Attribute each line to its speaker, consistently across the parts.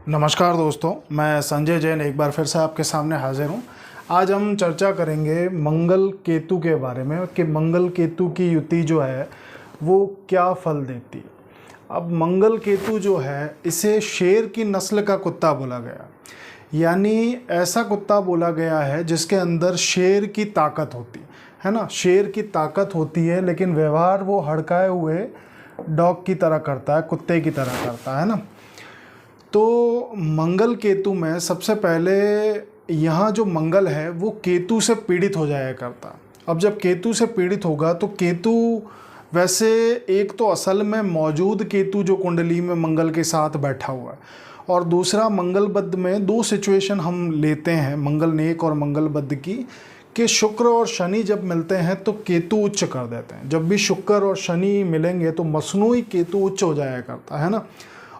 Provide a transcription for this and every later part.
Speaker 1: नमस्कार दोस्तों, मैं संजय जैन एक बार फिर से आपके सामने हाजिर हूँ। आज हम चर्चा करेंगे मंगल केतु के बारे में कि मंगल केतु की युति जो है वो क्या फल देती है। अब मंगल केतु जो है इसे शेर की नस्ल का कुत्ता बोला गया, यानी ऐसा कुत्ता बोला गया है जिसके अंदर शेर की ताकत होती है ना। शेर की ताकत होती है लेकिन व्यवहार वो हड़काए हुए डॉग की तरह करता है, कुत्ते की तरह करता है ना। तो मंगल केतु में सबसे पहले यहाँ जो मंगल है वो केतु से पीड़ित हो जाया करता। अब जब केतु से पीड़ित होगा तो केतु वैसे एक तो असल में मौजूद केतु जो कुंडली में मंगल के साथ बैठा हुआ है, और दूसरा मंगलबद्ध में दो सिचुएशन हम लेते हैं मंगल नेक और मंगलबद्ध की, कि शुक्र और शनि जब मिलते हैं तो केतु उच्च कर देते हैं। जब भी शुक्र और शनि मिलेंगे तो मसनूई केतु उच्च हो जाया करता है ना।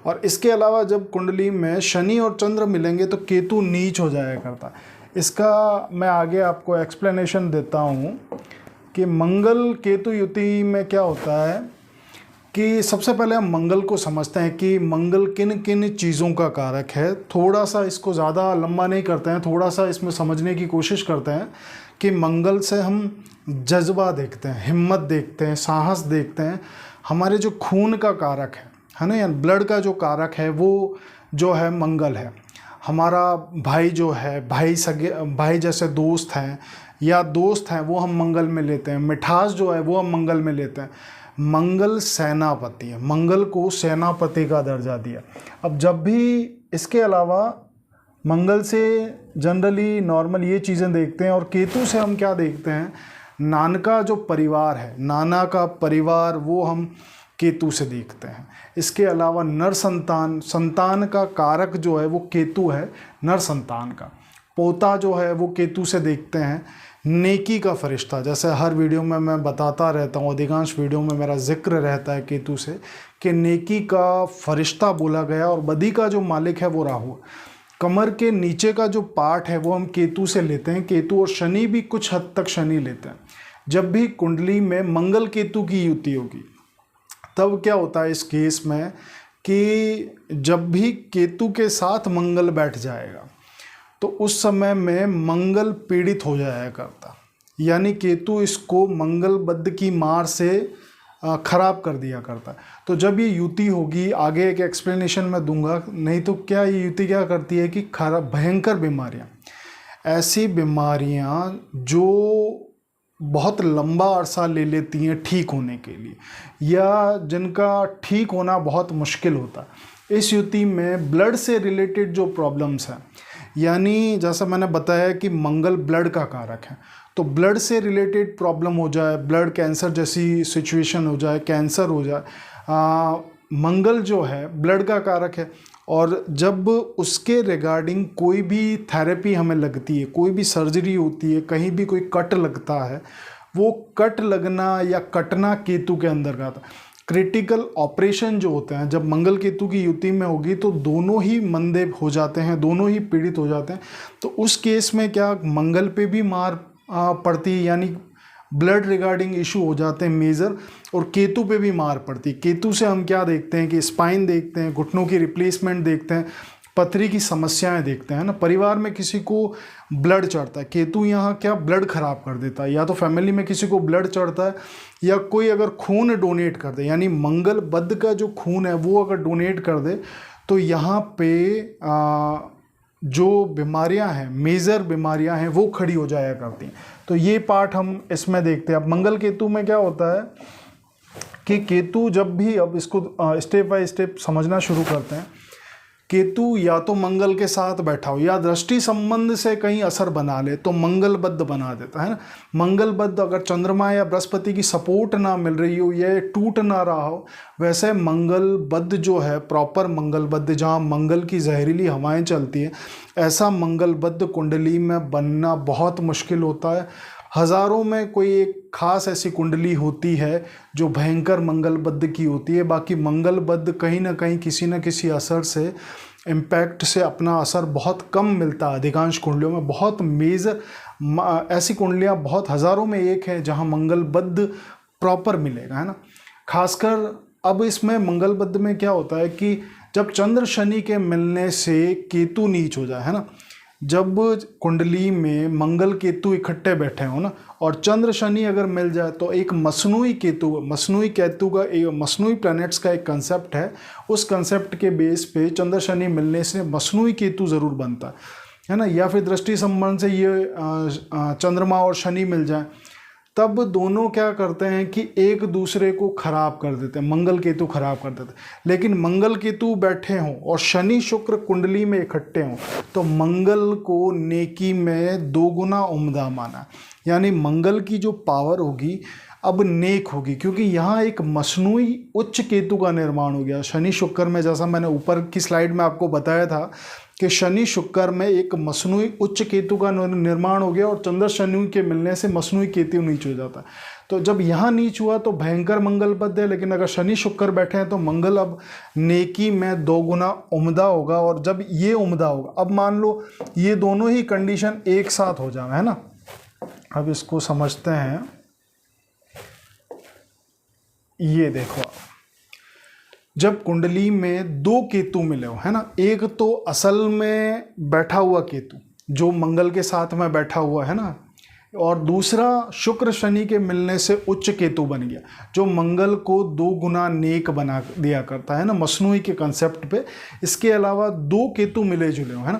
Speaker 1: और इसके अलावा जब कुंडली में शनि और चंद्र मिलेंगे तो केतु नीच हो जाया करता है। इसका मैं आगे आपको एक्सप्लेनेशन देता हूँ कि मंगल केतु युति में क्या होता है। कि सबसे पहले हम मंगल को समझते हैं कि मंगल किन किन चीज़ों का कारक है। थोड़ा सा इसको ज़्यादा लंबा नहीं करते हैं, थोड़ा सा इसमें समझने की कोशिश करते हैं कि मंगल से हम जज्बा देखते हैं, हिम्मत देखते हैं, साहस देखते हैं। हमारे जो खून का कारक है ना, या ब्लड का जो कारक है वो जो है मंगल है। हमारा भाई जो है, भाई जैसे दोस्त हैं या दोस्त हैं वो हम मंगल में लेते हैं। मिठास जो है वो हम मंगल में लेते हैं। मंगल सेनापति है, मंगल को सेनापति का दर्जा दिया। अब जब भी इसके अलावा मंगल से जनरली नॉर्मल ये चीज़ें देखते हैं, और केतु से हम क्या देखते हैं, नानका जो परिवार है, नाना का परिवार वो हम केतु से देखते हैं। इसके अलावा नर संतान का कारक जो है वो केतु है, नर संतान का पोता जो है वो केतु से देखते हैं। नेकी का फरिश्ता, जैसे हर वीडियो में मैं बताता रहता हूँ, अधिकांश वीडियो में मेरा जिक्र रहता है केतु से, कि नेकी का फरिश्ता बोला गया। और बदी का जो मालिक है वो राहु। कमर के नीचे का जो पार्ट है वो हम केतु से लेते हैं। केतु और शनि भी कुछ हद तक शनि लेते हैं। जब भी कुंडली में मंगल केतु की युति होगी तब क्या होता है इस केस में कि जब भी केतु के साथ मंगल बैठ जाएगा तो उस समय में मंगल पीड़ित हो जाया करता, यानी केतु इसको मंगलबद्ध की मार से खराब कर दिया करता है। तो जब ये युति होगी, आगे एक एक्सप्लेनेशन मैं दूंगा, नहीं तो क्या ये युति क्या करती है कि खराब भयंकर बीमारियां, ऐसी बीमारियां जो बहुत लंबा अरसा ले लेती हैं ठीक होने के लिए, या जिनका ठीक होना बहुत मुश्किल होता है। इस युति में ब्लड से रिलेटेड जो प्रॉब्लम्स हैं, यानी जैसा मैंने बताया कि मंगल ब्लड का कारक है, तो ब्लड से रिलेटेड प्रॉब्लम हो जाए, ब्लड कैंसर जैसी सिचुएशन हो जाए, कैंसर हो जाए, मंगल जो है ब्लड का कारक है। और जब उसके रिगार्डिंग कोई भी थेरेपी हमें लगती है, कोई भी सर्जरी होती है, कहीं भी कोई कट लगता है, वो कट लगना या कटना केतु के अंदर का था। क्रिटिकल ऑपरेशन जो होते हैं जब मंगल केतु की युति में होगी तो दोनों ही मंदे हो जाते हैं, दोनों ही पीड़ित हो जाते हैं। तो उस केस में क्या मंगल पे भी मार पड़ती है, यानी ब्लड रिगार्डिंग इशू हो जाते हैं मेजर, और केतु पे भी मार पड़ती है। केतु से हम क्या देखते हैं कि स्पाइन देखते हैं, घुटनों की रिप्लेसमेंट देखते हैं, पथरी की समस्याएं देखते हैं ना। परिवार में किसी को ब्लड चढ़ता है, केतु यहाँ क्या ब्लड खराब कर देता है, या तो फैमिली में किसी को ब्लड चढ़ता है, या कोई अगर खून डोनेट कर दे, यानी मंगलबद्ध का जो खून है वो अगर डोनेट कर दे तो यहाँ पे जो बीमारियां हैं, मेजर बीमारियां हैं, वो खड़ी हो जाया करती हैं। तो ये पार्ट हम इसमें देखते हैं। अब मंगल केतु में क्या होता है कि केतु जब भी, अब इसको स्टेप बाय स्टेप समझना शुरू करते हैं। केतु या तो मंगल के साथ बैठा हो या दृष्टि संबंध से कहीं असर बना ले तो मंगलबद्ध बना देता है ना। मंगलबद्ध अगर चंद्रमा या बृहस्पति की सपोर्ट ना मिल रही हो या टूट ना रहा हो, वैसे मंगलबद्ध जो है प्रॉपर मंगलबद्ध, जहाँ मंगल की जहरीली हवाएं चलती हैं, ऐसा मंगलबद्ध कुंडली में बनना बहुत मुश्किल होता है। हज़ारों में कोई एक खास ऐसी कुंडली होती है जो भयंकर मंगलबद्ध की होती है। बाकी मंगलबद्ध कहीं ना कहीं किसी न किसी असर से, इम्पैक्ट से अपना असर बहुत कम मिलता है। अधिकांश कुंडलियों में बहुत मेजर ऐसी कुंडलियां बहुत हज़ारों में एक है जहां मंगलबद्ध प्रॉपर मिलेगा, है ना। खासकर अब इसमें मंगलबद्ध में क्या होता है कि जब चंद्र शनि के मिलने से केतु नीच हो जाए, है ना, जब कुंडली में मंगल केतु इकट्ठे बैठे हो ना और चंद्र शनि अगर मिल जाए तो एक मसनूई केतु का एक मसनूई प्लैनेट्स का एक कंसेप्ट है। उस कंसेप्ट के बेस पे चंद्र शनि मिलने से मसनूई केतु ज़रूर बनता है ना। या फिर दृष्टि संबंध से ये चंद्रमा और शनि मिल जाए, तब दोनों क्या करते हैं कि एक दूसरे को खराब कर देते हैं, मंगल केतु खराब कर देते हैं। लेकिन मंगल केतु बैठे हों और शनि शुक्र कुंडली में इकट्ठे हों तो मंगल को नेकी में दोगुना उम्दा माना, यानी मंगल की जो पावर होगी अब नेक होगी, क्योंकि यहाँ एक मसनूई उच्च केतु का निर्माण हो गया शनि शुक्र में। जैसा मैंने ऊपर की स्लाइड में आपको बताया था कि शनि शुक्र में एक मसनूई उच्च केतु का निर्माण हो गया और चंद्र शनि के मिलने से मसनूई केतु नीच हो जाता है। तो जब यहाँ नीच हुआ तो भयंकर मंगल बद है, लेकिन अगर शनि शुक्र बैठे हैं तो मंगल अब नेकी में दोगुना उम्दा होगा। और जब ये उम्दा होगा, अब मान लो ये दोनों ही कंडीशन एक साथ हो जाए, है ना। अब इसको समझते हैं। ये देखो, जब कुंडली में दो केतु मिले हो, है ना, एक तो असल में बैठा हुआ केतु जो मंगल के साथ में बैठा हुआ है ना, और दूसरा शुक्र शनि के मिलने से उच्च केतु बन गया जो मंगल को दो गुना नेक बना दिया करता है ना, मसनूई के कंसेप्ट पे। इसके अलावा दो केतु मिले जुले हो, है ना,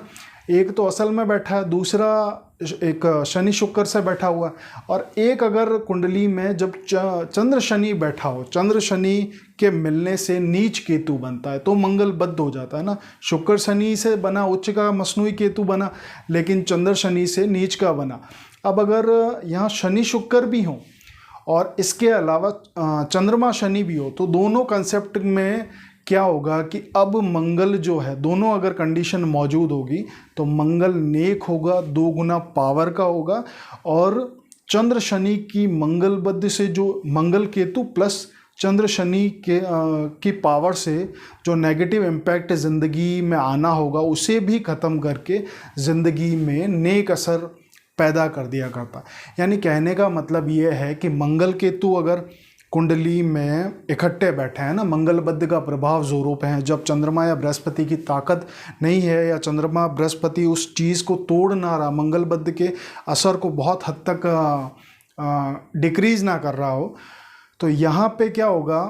Speaker 1: एक तो असल में बैठा है, दूसरा एक शनि शुक्र से बैठा हुआ, और एक अगर कुंडली में जब चंद्र शनि बैठा हो, चंद्र शनि के मिलने से नीच केतु बनता है तो मंगल बद्ध हो जाता है ना। शुक्र शनि से बना उच्च का मसनूई केतु बना, लेकिन चंद्र शनि से नीच का बना। अब अगर यहाँ शनि शुक्र भी हो और इसके अलावा चंद्रमा शनि भी हो तो दोनों कंसेप्ट में क्या होगा कि अब मंगल जो है, दोनों अगर कंडीशन मौजूद होगी तो मंगल नेक होगा, दो गुना पावर का होगा। और चंद्र शनि की मंगल बद्ध से जो मंगल केतु प्लस चंद्र शनि के की पावर से जो नेगेटिव इम्पैक्ट ज़िंदगी में आना होगा उसे भी ख़त्म करके ज़िंदगी में नेक असर पैदा कर दिया करता। यानी कहने का मतलब ये है कि मंगल केतु अगर कुंडली में इकट्ठे बैठे हैं ना, मंगल बद्ध का प्रभाव जोरों पे है। जब चंद्रमा या बृहस्पति की ताकत नहीं है या चंद्रमा बृहस्पति उस चीज़ को तोड़ ना रहा, मंगल बद्ध के असर को बहुत हद तक डिक्रीज ना कर रहा हो, तो यहाँ पे क्या होगा,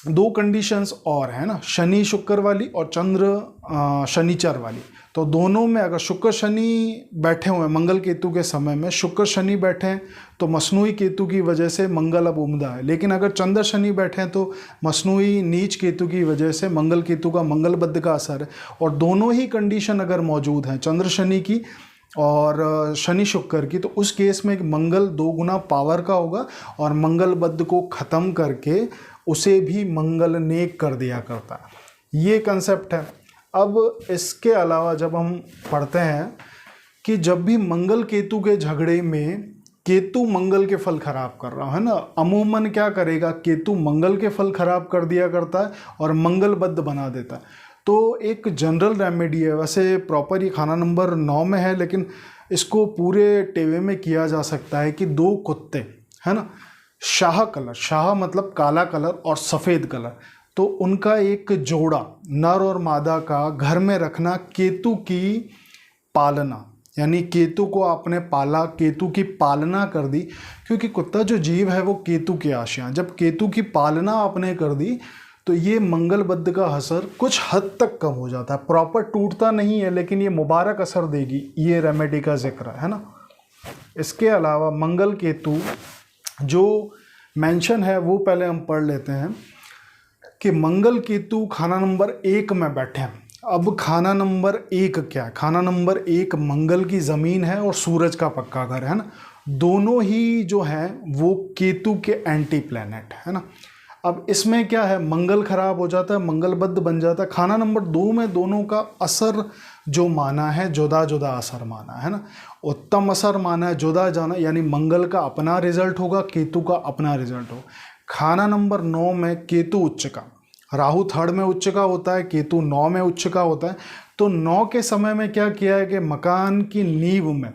Speaker 1: दो कंडीशंस और है ना, शनि शुक्र वाली और चंद्र शनिचर वाली। तो दोनों में अगर शुक्र शनि बैठे हुए हैं मंगल केतु के समय में, शुक्र शनि बैठे हैं तो मसनूई केतु की वजह से मंगल अब उम्दा है। लेकिन अगर चंद्र शनि बैठे हैं तो मसनूई नीच केतु की वजह से मंगल केतु का मंगल बद्ध का असर है। और दोनों ही कंडीशन अगर मौजूद हैं, चंद्र शनि की और शनि शुक्र की, तो उस केस में मंगल दो गुना पावर का होगा और मंगल बद्ध को ख़त्म करके उसे भी मंगल नेक कर दिया करता। ये कंसेप्ट है। अब इसके अलावा जब हम पढ़ते हैं कि जब भी मंगल केतु के झगड़े में केतु मंगल के फल खराब कर रहा है ना, अमूमन क्या करेगा, केतु मंगल के फल खराब कर दिया करता है और मंगल बद्ध बना देता है। तो एक जनरल रेमेडी है, वैसे प्रॉपर ये खाना नंबर 9 में है, लेकिन इसको पूरे टेवे में किया जा सकता है कि दो कुत्ते, है ना, शाह कलर, शाह मतलब काला कलर और सफ़ेद कलर, तो उनका एक जोड़ा नर और मादा का घर में रखना, केतु की पालना, यानी केतु को आपने पाला, केतु की पालना कर दी, क्योंकि कुत्ता जो जीव है वो केतु के आशियाँ, जब केतु की पालना आपने कर दी तो ये मंगल बद्ध का असर कुछ हद तक कम हो जाता है। प्रॉपर टूटता नहीं है, लेकिन ये मुबारक असर देगी। ये रेमेडी का जिक्र है ना। इसके अलावा मंगल केतु जो मेंशन है वो पहले हम पढ़ लेते हैं कि मंगल केतु खाना नंबर 1 में बैठे हैं। अब खाना नंबर 1 क्या है? खाना नंबर 1 मंगल की ज़मीन है और सूरज का पक्का घर है ना। दोनों ही जो हैं वो केतु के एंटी प्लैनेट है ना। अब इसमें क्या है, मंगल खराब हो जाता है, मंगल बद्ध बन जाता है। खाना नंबर 2 में दोनों का असर जो माना है, जुदा जुदा असर माना है ना। उत्तम असर माना है, जुदा जाना, यानी मंगल का अपना रिजल्ट होगा, केतु का अपना रिजल्ट होगा। खाना नंबर 9 में केतु उच्च का, राहु 3rd में उच्च का होता है, केतु 9 में उच्च का होता है। तो 9 के समय में क्या किया है कि मकान की नींव में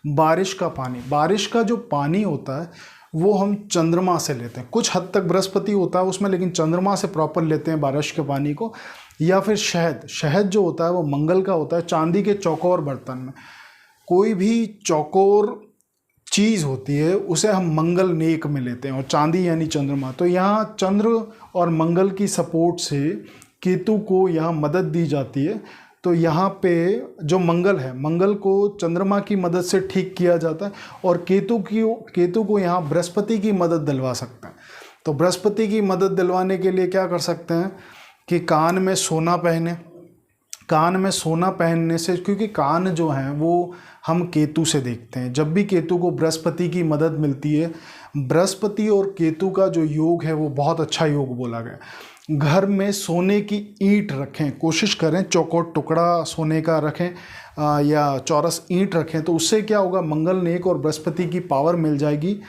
Speaker 1: बारिश का पानी, बारिश का जो पानी होता है वो हम चंद्रमा से लेते हैं। कुछ हद तक बृहस्पति होता है उसमें, लेकिन चंद्रमा से प्रॉपर लेते हैं बारिश के पानी को। या फिर शहद, शहद जो होता है वो मंगल का होता है। चांदी के चौकोर बर्तन में कोई भी चौकोर चीज़ होती है उसे हम मंगल नेक में लेते हैं, और चांदी यानी चंद्रमा। तो यहाँ चंद्र और मंगल की सपोर्ट से केतु को यहाँ मदद दी जाती है। तो यहाँ पे जो मंगल है, मंगल को चंद्रमा की मदद से ठीक किया जाता है, और केतु को यहाँ बृहस्पति की मदद दिलवा सकते हैं। तो बृहस्पति की मदद दिलवाने के लिए क्या कर सकते हैं कि कान में सोना पहने। कान में सोना पहनने से, क्योंकि कान जो हैं वो हम केतु से देखते हैं। जब भी केतु को बृहस्पति की मदद मिलती है, बृहस्पति और केतु का जो योग है वो बहुत अच्छा योग बोला गया। घर में सोने की ईंट रखें, कोशिश करें चौकोर टुकड़ा सोने का रखें या चौरस ईंट रखें, तो उससे क्या होगा, मंगल नेक और बृहस्पति की पावर मिल जाएगी।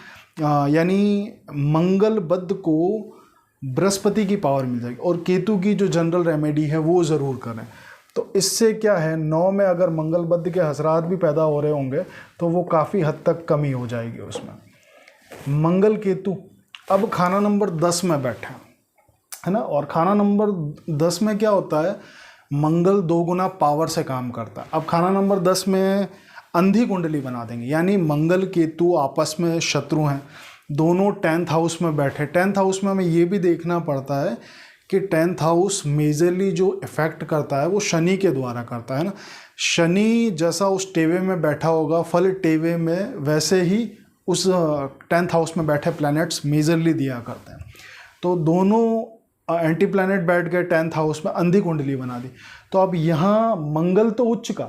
Speaker 1: यानी मंगल बुध को बृहस्पति की पावर मिल जाएगी। और केतु की जो जनरल रेमेडी है वो ज़रूर करें। तो इससे क्या है, 9 में अगर मंगल बुध के हसरात भी पैदा हो रहे होंगे तो वो काफ़ी हद तक कमी हो जाएगी उसमें। मंगल केतु अब खाना नंबर 10 में बैठे है ना, और खाना नंबर 10 में क्या होता है, मंगल 2 गुना पावर से काम करता है। अब खाना नंबर 10 में अंधी कुंडली बना देंगे, यानी मंगल केतु आपस में शत्रु हैं, दोनों 10th हाउस में बैठे। 10th हाउस में हमें ये भी देखना पड़ता है कि 10th हाउस मेजरली जो इफेक्ट करता है वो शनि के द्वारा करता है ना। शनि जैसा उस टेवे में बैठा होगा, फल टेवे में, वैसे ही उस 10th हाउस में बैठे प्लैनेट्स मेजरली दिया करते हैं। तो दोनों एंटी प्लैनेट बैठ गए 10th हाउस में, अंधी कुंडली बना दी। तो अब यहाँ मंगल तो उच्च का,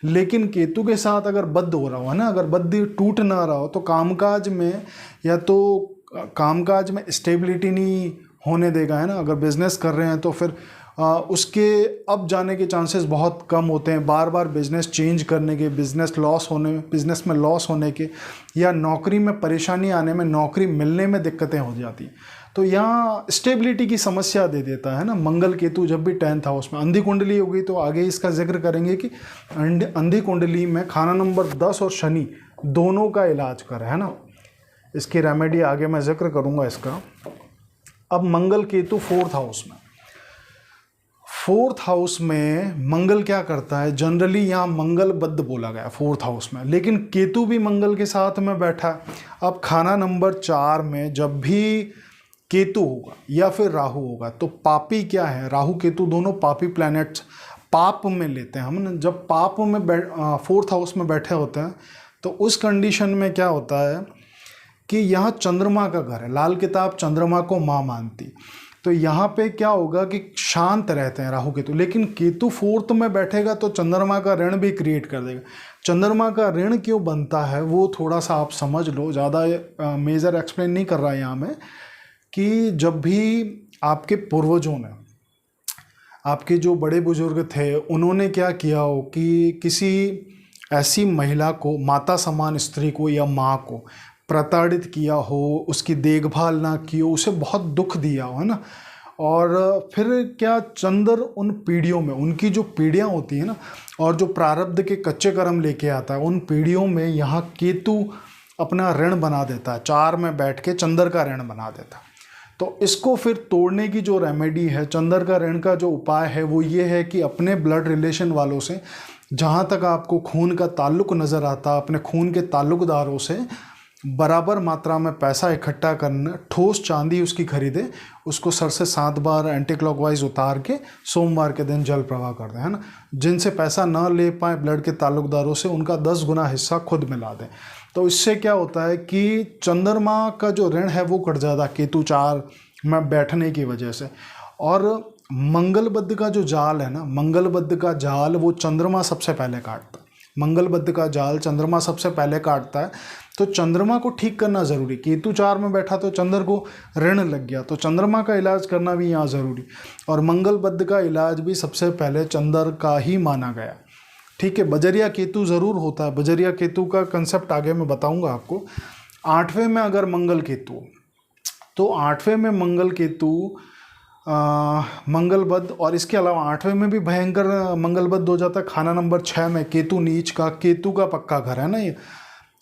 Speaker 1: लेकिन केतु के साथ अगर बद्ध हो रहा हो है ना, अगर बद्ध टूट ना रहा हो तो कामकाज में, या तो कामकाज में स्टेबिलिटी नहीं होने देगा है ना। अगर बिजनेस कर रहे हैं तो फिर उसके अब जाने के चांसेस बहुत कम होते हैं, बार बार बिजनेस चेंज करने के, बिजनेस में लॉस होने के, या नौकरी में परेशानी आने में, नौकरी मिलने में दिक्कतें हो जाती। तो यहाँ स्टेबिलिटी की समस्या दे देता है ना मंगल केतु जब भी 10th हाउस में। अंधी कुंडली होगी तो आगे इसका जिक्र करेंगे कि अंधी कुंडली में खाना नंबर 10 और शनि दोनों का इलाज करें है ना। इसकी रेमेडी आगे मैं जिक्र करूँगा इसका। अब मंगल केतु 4th हाउस में, 4th हाउस में मंगल क्या करता है, जनरली यहाँ मंगल बुध बोला गया 4th हाउस में, लेकिन केतु भी मंगल के साथ में बैठा है। अब खाना नंबर 4 में जब भी केतु होगा या फिर राहु होगा तो पापी क्या है, राहु केतु दोनों पापी प्लैनेट्स पाप में लेते हैं हम। जब पाप में 4th हाउस में बैठे होते हैं तो उस कंडीशन में क्या होता है कि यहाँ चंद्रमा का घर है, लाल किताब चंद्रमा को माँ मानती। तो यहाँ पे क्या होगा कि शांत रहते हैं राहु केतु, लेकिन केतु 4th में बैठेगा तो चंद्रमा का ऋण भी क्रिएट कर देगा। चंद्रमा का ऋण क्यों बनता है वो थोड़ा सा आप समझ लो, ज़्यादा मेजर एक्सप्लेन नहीं कर रहा यहाँ में, कि जब भी आपके पूर्वजों ने, आपके जो बड़े बुजुर्ग थे, उन्होंने क्या किया हो कि किसी ऐसी महिला को, माता समान स्त्री को या माँ को प्रताड़ित किया हो, उसकी देखभाल ना की हो, उसे बहुत दुख दिया हो है ना। और फिर क्या चंद्र उन पीढ़ियों में, उनकी जो पीढ़ियाँ होती है ना, और जो प्रारब्ध के कच्चे कर्म लेके आता है, उन पीढ़ियों में यहाँ केतु अपना ऋण बना देता है, 4 में बैठ के चंद्र का ऋण बना देता है। तो इसको फिर तोड़ने की जो रेमेडी है, चंद्र का ऋण का जो उपाय है वो ये है कि अपने ब्लड रिलेशन वालों से, जहाँ तक आपको खून का ताल्लुक नज़र आता, अपने खून के ताल्लुकदारों से बराबर मात्रा में पैसा इकट्ठा करना, ठोस चांदी उसकी खरीदे, उसको सर से 7 बार एंटी क्लॉकवाइज उतार के सोमवार के दिन जल प्रवाह कर दें है ना। जिनसे पैसा ना ले पाए ब्लड के ताल्लुकदारों से, उनका 10 गुना हिस्सा खुद मिला दें। तो इससे क्या होता है कि चंद्रमा का जो ऋण है वो कट जाता केतु 4 में बैठने की वजह से। और मंगल बुध का जो जाल है ना, मंगल बुध का जाल वो चंद्रमा सबसे पहले काटता है। मंगल बुध का जाल चंद्रमा सबसे पहले काटता है। तो चंद्रमा को ठीक करना ज़रूरी। केतु 4 में बैठा तो चंद्र को ऋण लग गया, तो चंद्रमा का इलाज करना भी यहाँ ज़रूरी। और मंगल बुध का इलाज भी सबसे पहले चंद्र का ही माना गया। ठीक है, बजरिया केतु ज़रूर होता है, बजरिया केतु का कंसेप्ट आगे मैं बताऊंगा आपको। 8वें में अगर मंगल केतु, तो 8वें में मंगल केतु मंगल बुध, और इसके अलावा 8वें में भी भयंकर मंगल बुध हो जाता है। खाना नंबर 6 में केतु नीच का, केतु का पक्का घर है ना ये।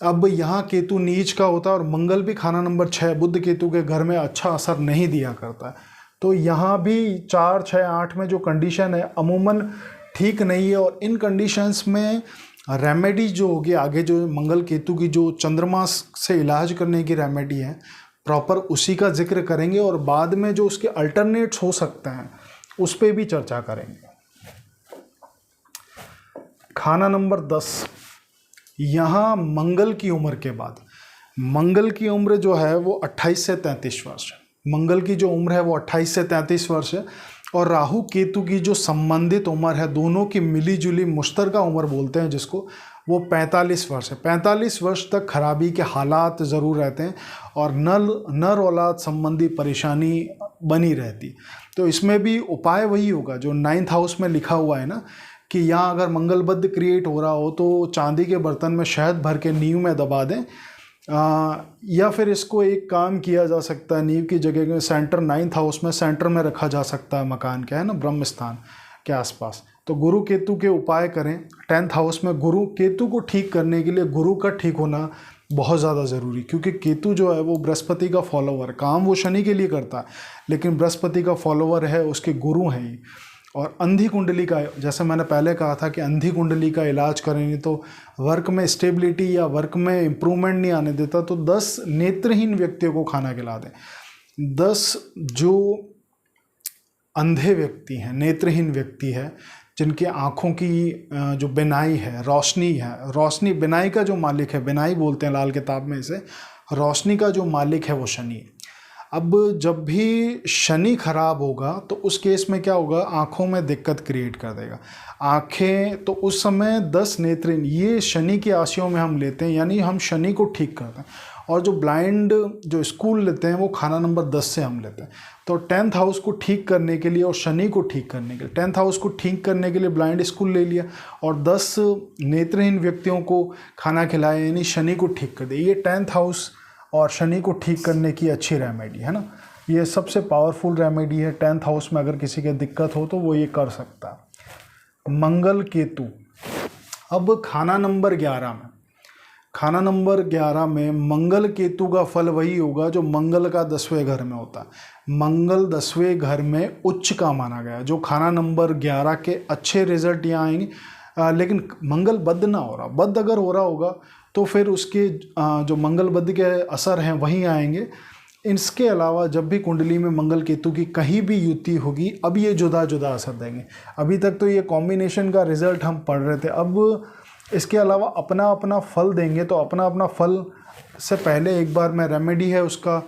Speaker 1: अब यहाँ केतु नीच का होता है और मंगल भी खाना नंबर 6 बुध केतु के घर में अच्छा असर नहीं दिया करता है। तो यहाँ भी 4, 6, 8 में जो कंडीशन है अमूमन ठीक नहीं है। और इन कंडीशंस में रेमेडी जो होगी आगे, जो मंगल केतु की जो चंद्रमा से इलाज करने की रेमेडी है, प्रॉपर उसी का जिक्र करेंगे और बाद में जो उसके अल्टरनेट्स हो सकते हैं उस पर भी चर्चा करेंगे। खाना नंबर 10, यहाँ मंगल की उम्र के बाद, मंगल की उम्र जो है वो 28 से 33 वर्ष है। मंगल की जो उम्र है वो 28 से 33 वर्ष है। और राहु केतु की जो संबंधित उम्र है, दोनों की मिली जुली मुश्तरका उम्र बोलते हैं जिसको, वो 45 वर्ष है। 45 वर्ष तक खराबी के हालात ज़रूर रहते हैं और नर औलाद संबंधी परेशानी बनी रहती। तो इसमें भी उपाय वही होगा जो 9th हाउस में लिखा हुआ है ना, कि यहाँ अगर मंगल बद्ध क्रिएट हो रहा हो तो चांदी के बर्तन में शहद भर के नींव में दबा दें, या फिर इसको एक काम किया जा सकता है, नींव की जगह में सेंटर 9th हाउस में सेंटर में रखा जा सकता है, मकान के है ना, ब्रह्म स्थान के आसपास। तो गुरु केतु के उपाय करें। 10th हाउस में गुरु केतु को ठीक करने के लिए गुरु का ठीक होना बहुत ज़्यादा ज़रूरी, क्योंकि केतु जो है वो बृहस्पति का फॉलोवर, काम वो शनि के लिए करता है लेकिन बृहस्पति का फॉलोवर है, उसके गुरु हैं ये। और अंधी कुंडली का, जैसे मैंने पहले कहा था कि अंधी कुंडली का इलाज करेंगे तो वर्क में स्टेबिलिटी या वर्क में इम्प्रूवमेंट नहीं आने देता। तो 10 नेत्रहीन व्यक्तियों को खाना खिला दें। 10 जो अंधे व्यक्ति हैं, नेत्रहीन व्यक्ति है, जिनकी आँखों की जो बिनाई है, रोशनी बिनाई का जो मालिक है, बिनाई बोलते हैं लाल किताब में इसे, रोशनी का जो मालिक है वो शनि है। अब जब भी शनि खराब होगा तो उस केस में क्या होगा, आँखों में दिक्कत क्रिएट कर देगा। आँखें तो उस समय 10 नेत्रहीन ये शनि की आशियों में हम लेते हैं, यानी हम शनि को ठीक करते हैं। और जो ब्लाइंड जो स्कूल लेते हैं वो खाना नंबर 10 से हम लेते हैं। तो 10th हाउस को ठीक करने के लिए और शनि को ठीक करने के लिए, 10th हाउस को ठीक करने के लिए ब्लाइंड स्कूल ले लिया और 10 नेत्रहीन व्यक्तियों को खाना खिलाया, यानी शनि को ठीक कर दिया। ये 10th हाउस और शनि को ठीक करने की अच्छी रेमेडी है ना, ये सबसे पावरफुल रेमेडी है। 10th हाउस में अगर किसी के दिक्कत हो तो वो ये कर सकता है। मंगल केतु, अब खाना नंबर 11 में मंगल केतु का फल वही होगा जो मंगल का 10वें घर में होता है। मंगल 10वें घर में उच्च का माना गया, जो खाना नंबर 11 के अच्छे रिजल्ट यहाँ आएंगे। लेकिन मंगल बद्ध ना हो रहा, बद्ध अगर हो रहा होगा तो फिर उसके जो मंगल बद्ध के असर हैं वहीं आएंगे। इसके अलावा जब भी कुंडली में मंगल केतु की कहीं भी युति होगी, अब ये जुदा जुदा असर देंगे। अभी तक तो ये कॉम्बिनेशन का रिजल्ट हम पढ़ रहे थे, अब इसके अलावा अपना अपना फल देंगे। तो अपना अपना फल से पहले एक बार मैं रेमेडी है उसका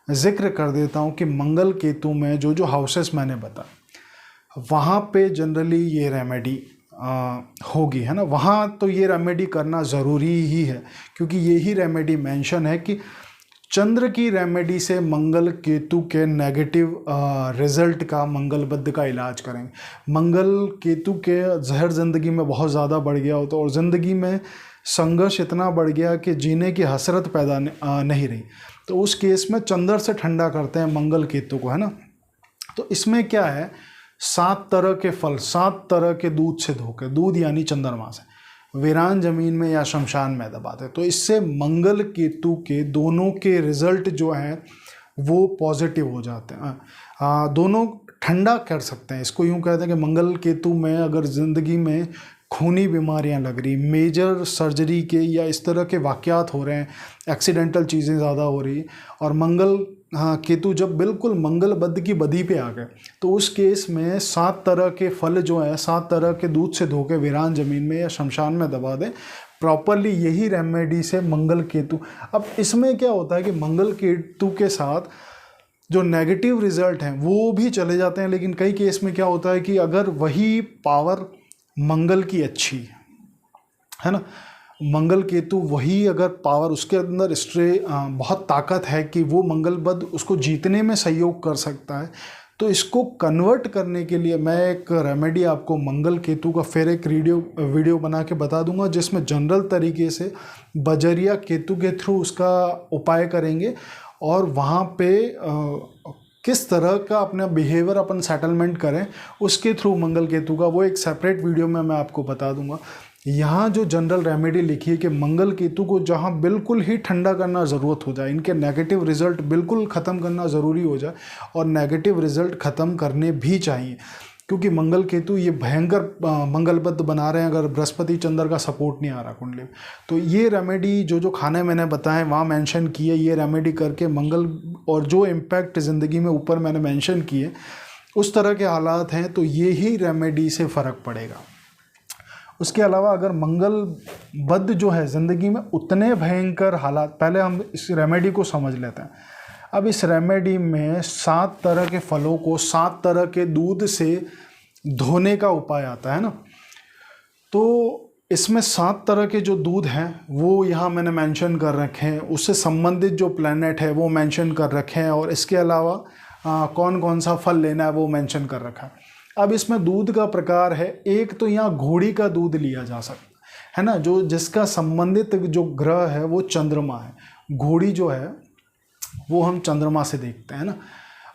Speaker 1: जिक्र कर देता हूँ कि मंगल केतु में जो जो हाउसेस मैंने बताया वहाँ पे जनरली ये रेमेडी होगी, है ना। वहाँ तो ये रेमेडी करना ज़रूरी ही है, क्योंकि यही रेमेडी मेंशन है कि चंद्र की रेमेडी से मंगल केतु के नेगेटिव रिजल्ट का, मंगल बद्ध का इलाज करेंगे। मंगल केतु के जहर ज़िंदगी में बहुत ज़्यादा बढ़ गया होता और ज़िंदगी में संघर्ष इतना बढ़ गया कि जीने की हसरत पैदा नहीं रही। तो उस केस में चंद्र से ठंडा करते हैं मंगल केतु को, है ना। तो इसमें क्या है, 7 तरह के फल, 7 तरह के दूध से धोके, दूध यानी चंद्रमा से, वीरान ज़मीन में या शमशान में दबाते। तो इससे मंगल केतु के दोनों के रिज़ल्ट जो हैं वो पॉजिटिव हो जाते हैं। दोनों ठंडा कर सकते हैं। इसको यूँ कहते हैं कि मंगल केतु में अगर ज़िंदगी में खूनी बीमारियां लग रही, मेजर सर्जरी के या इस तरह के वाक़यात हो रहे हैं, एक्सीडेंटल चीज़ें ज़्यादा हो रही, और मंगल केतु जब बिल्कुल मंगल बद्ध की बदी पे आ गए, तो उस केस में 7 तरह के फल जो है, 7 तरह के दूध से धो के वीरान ज़मीन में या शमशान में दबा दें प्रॉपरली। यही रेमेडी से मंगल केतु। अब इसमें क्या होता है कि मंगल केतु के साथ जो नेगेटिव रिज़ल्ट हैं वो भी चले जाते हैं, लेकिन कई केस में क्या होता है कि अगर वही पावर मंगल की अच्छी है ना, मंगल केतु वही अगर पावर उसके अंदर बहुत ताकत है कि वो मंगल बद्ध उसको जीतने में सहयोग कर सकता है, तो इसको कन्वर्ट करने के लिए मैं एक रेमेडी आपको मंगल केतु का फिर एक वीडियो बना के बता दूंगा, जिसमें जनरल तरीके से बजरिया केतु के थ्रू उसका उपाय करेंगे और वहाँ पे किस तरह का अपना बिहेवियर अपन सेटलमेंट करें उसके थ्रू मंगल केतु का, वो एक सेपरेट वीडियो में मैं आपको बता दूंगा। यहाँ जो जनरल रेमेडी लिखी है कि मंगल केतु को जहाँ बिल्कुल ही ठंडा करना ज़रूरत हो जाए, इनके नेगेटिव रिजल्ट बिल्कुल ख़त्म करना ज़रूरी हो जाए, और नेगेटिव रिजल्ट ख़त्म करने भी चाहिए, क्योंकि मंगल केतु ये भयंकर मंगलबद्ध बना रहे हैं अगर बृहस्पति चंद्र का सपोर्ट नहीं आ रहा कुंडली में। तो ये रेमेडी जो खाने मैंने बताए वहाँ मेंशन किए, ये रेमेडी करके मंगल और जो इम्पैक्ट ज़िंदगी में ऊपर मैंने मेंशन किए उस तरह के हालात हैं, तो ये ही रेमेडी से फ़र्क पड़ेगा। उसके अलावा अगर मंगल बद्ध जो है ज़िंदगी में उतने भयंकर हालात, पहले हम इस रेमेडी को समझ लेते हैं। अब इस रेमेडी में 7 तरह के फलों को 7 तरह के दूध से धोने का उपाय आता है ना। तो इसमें 7 तरह के जो दूध हैं वो यहाँ मैंने मेंशन कर रखे हैं, उससे संबंधित जो प्लैनेट है वो मेंशन कर रखे हैं, और इसके अलावा कौन कौन सा फल लेना है वो मेंशन कर रखा है। अब इसमें दूध का प्रकार है, एक तो यहाँ घोड़ी का दूध लिया जा सकता है ना, जो जिसका संबंधित जो ग्रह है वो चंद्रमा है। घोड़ी जो है वो हम चंद्रमा से देखते हैं ना,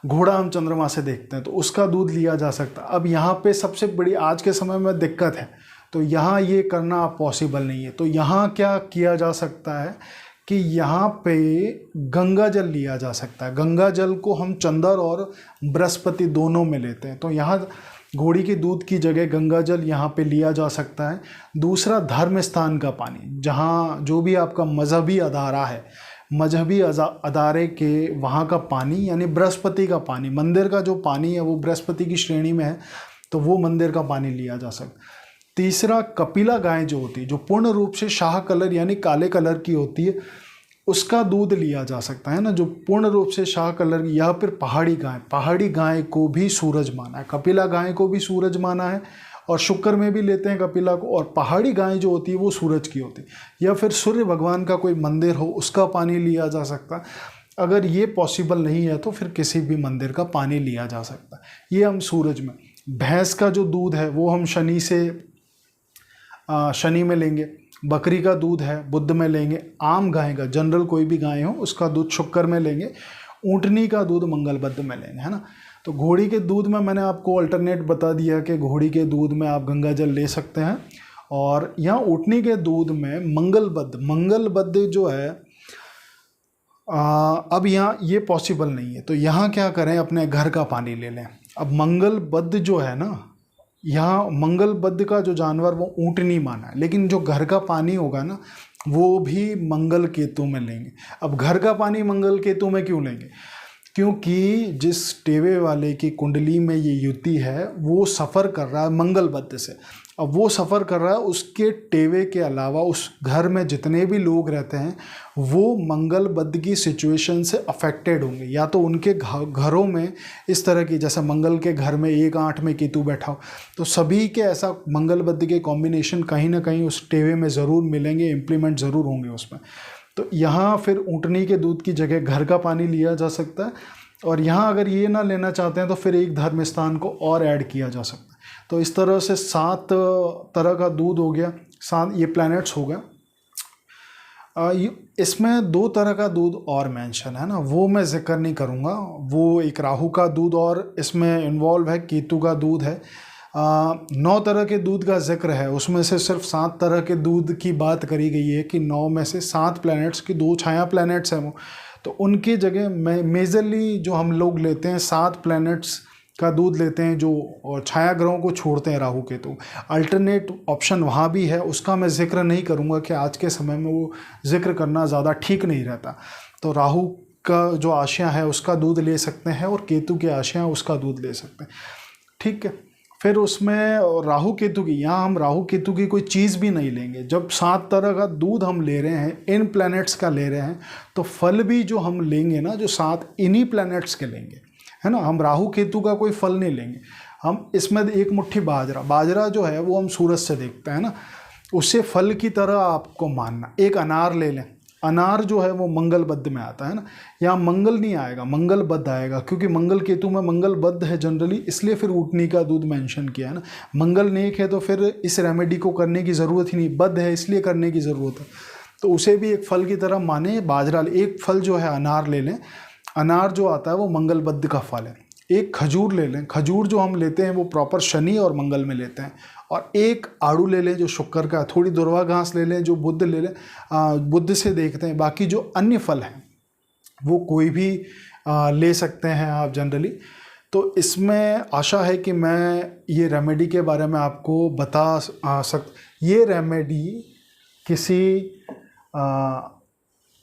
Speaker 1: घोड़ा हम चंद्रमा से देखते हैं, तो उसका दूध लिया जा सकता है। अब यहाँ पे सबसे बड़ी आज के समय में दिक्कत है, तो यहाँ ये करना पॉसिबल नहीं है। तो यहाँ क्या किया जा सकता है कि यहाँ पे गंगा जल लिया जा सकता है। गंगा जल को हम चंद्र और बृहस्पति दोनों में लेते हैं, तो यहाँ घोड़ी के दूध की जगह गंगा जल यहाँ पे लिया जा सकता है। दूसरा धर्म स्थान का पानी, जहाँ जो भी आपका मजहबी अदारा है, मजहबी अदारे के वहाँ का पानी, यानी बृहस्पति का पानी, मंदिर का जो पानी है वो बृहस्पति की श्रेणी में है, तो वो मंदिर का पानी लिया जा सकता है। तीसरा कपिला गाय जो होती है, जो पूर्ण रूप से शाह कलर यानी काले कलर की होती है, उसका दूध लिया जा सकता है ना, जो पूर्ण रूप से शाह कलर की। या फिर पहाड़ी गाय को भी सूरज माना है, कपिला गाय को भी सूरज माना है, और शुक्र में भी लेते हैं कपिला को, और पहाड़ी गाय जो होती है वो सूरज की होती है। या फिर सूर्य भगवान का कोई मंदिर हो उसका पानी लिया जा सकता है। अगर ये पॉसिबल नहीं है तो फिर किसी भी मंदिर का पानी लिया जा सकता है। ये हम सूरज में। भैंस का जो दूध है वो हम शनि में लेंगे। बकरी का दूध है बुध में लेंगे। आम गाय का, जनरल कोई भी गाय हो, उसका दूध शुक्र में लेंगे। ऊँटनी का दूध मंगलबद्ध में लेंगे, है ना। तो घोड़ी के दूध में मैंने आपको अल्टरनेट बता दिया कि घोड़ी के दूध में आप गंगा जल ले सकते हैं, और यहाँ ऊँटनी के दूध में मंगलबद्ध जो है अब यहाँ ये पॉसिबल नहीं है, तो यहाँ क्या करें, अपने घर का पानी ले लें। अब मंगलबद्ध जो है ना, यहाँ मंगलबद्ध का जो जानवर वो ऊँटनी माना है, लेकिन जो घर का पानी होगा ना वो भी मंगल केतु में लेंगे। अब घर का पानी मंगल केतु में क्यों लेंगे? क्योंकि जिस टेवे वाले की कुंडली में ये युति है वो सफ़र कर रहा है मंगलबद्ध से। अब वो सफ़र कर रहा है, उसके टेवे के अलावा उस घर में जितने भी लोग रहते हैं वो मंगलबद्ध की सिचुएशन से अफेक्टेड होंगे। या तो उनके घरों में इस तरह की, जैसे मंगल के घर में 1-8 में केतु बैठा हो, तो सभी के ऐसा मंगलबद्ध के कॉम्बिनेशन कहीं ना कहीं उस टेवे में ज़रूर मिलेंगे, इम्प्लीमेंट ज़रूर होंगे उसमें। तो यहाँ फिर ऊँटनी के दूध की जगह घर का पानी लिया जा सकता है। और यहाँ अगर ये ना लेना चाहते हैं तो फिर एक धर्म स्थान को और ऐड किया जा सकता है। तो इस तरह से 7 तरह का दूध हो गया, 7 ये प्लैनेट्स हो गया। इसमें 2 तरह का दूध और मेंशन है ना, वो मैं जिक्र नहीं करूँगा। वो एक राहु का दूध और इसमें इन्वॉल्व है केतु का दूध है। 9 तरह के दूध का जिक्र है, उसमें से सिर्फ 7 तरह के दूध की बात करी गई है कि 9 में से 7 प्लैनेट्स की 2 छाया प्लैनेट्स हैं वो, तो उनकी जगह मेजरली जो हम लोग लेते हैं 7 प्लैनेट्स का दूध लेते हैं, जो और छाया ग्रहों को छोड़ते हैं राहु केतु। अल्टरनेट ऑप्शन वहाँ भी है, उसका मैं जिक्र नहीं करूँगा कि आज के समय में वो जिक्र करना ज़्यादा ठीक नहीं रहता। तो राहु का जो आशया है उसका दूध ले सकते हैं, और केतु के आशया उसका दूध ले सकते हैं, ठीक है। फिर उसमें राहु केतु की, यहाँ हम राहु केतु की कोई चीज़ भी नहीं लेंगे। जब 7 तरह का दूध हम ले रहे हैं, इन प्लैनेट्स का ले रहे हैं, तो फल भी जो हम लेंगे ना, जो 7 इन्हीं प्लैनेट्स के लेंगे, है ना। हम राहु केतु का कोई फल नहीं लेंगे। हम इसमें एक मुट्ठी बाजरा जो है वो हम सूरज से देखते हैं ना, उसे फल की तरह आपको मानना। एक अनार ले लें, अनार जो है वो मंगलबद्ध में आता है ना। यहाँ मंगल नहीं आएगा, मंगलबद्ध आएगा, क्योंकि मंगल केतु में मंगलबद्ध है जनरली, इसलिए फिर ऊँटनी का दूध मेंशन किया है ना। मंगल नेक है तो फिर इस रेमेडी को करने की ज़रूरत ही नहीं, बद्ध है इसलिए करने की ज़रूरत है, तो उसे भी एक फल की तरह माने। बाजरा, एक फल जो है अनार ले लें। अनार जो आता है वो मंगलबद्ध का फल है। एक खजूर ले लें, खजूर जो हम लेते हैं वो प्रॉपर शनि और मंगल में लेते हैं, और एक आड़ू ले लें जो शुक्र का, थोड़ी दुर्वा घास ले लें जो बुध ले लें, बुध से देखते हैं। बाकी जो अन्य फल हैं वो कोई भी ले सकते हैं आप जनरली। तो इसमें आशा है कि मैं ये रेमेडी के बारे में आपको बता ये रेमेडी किसी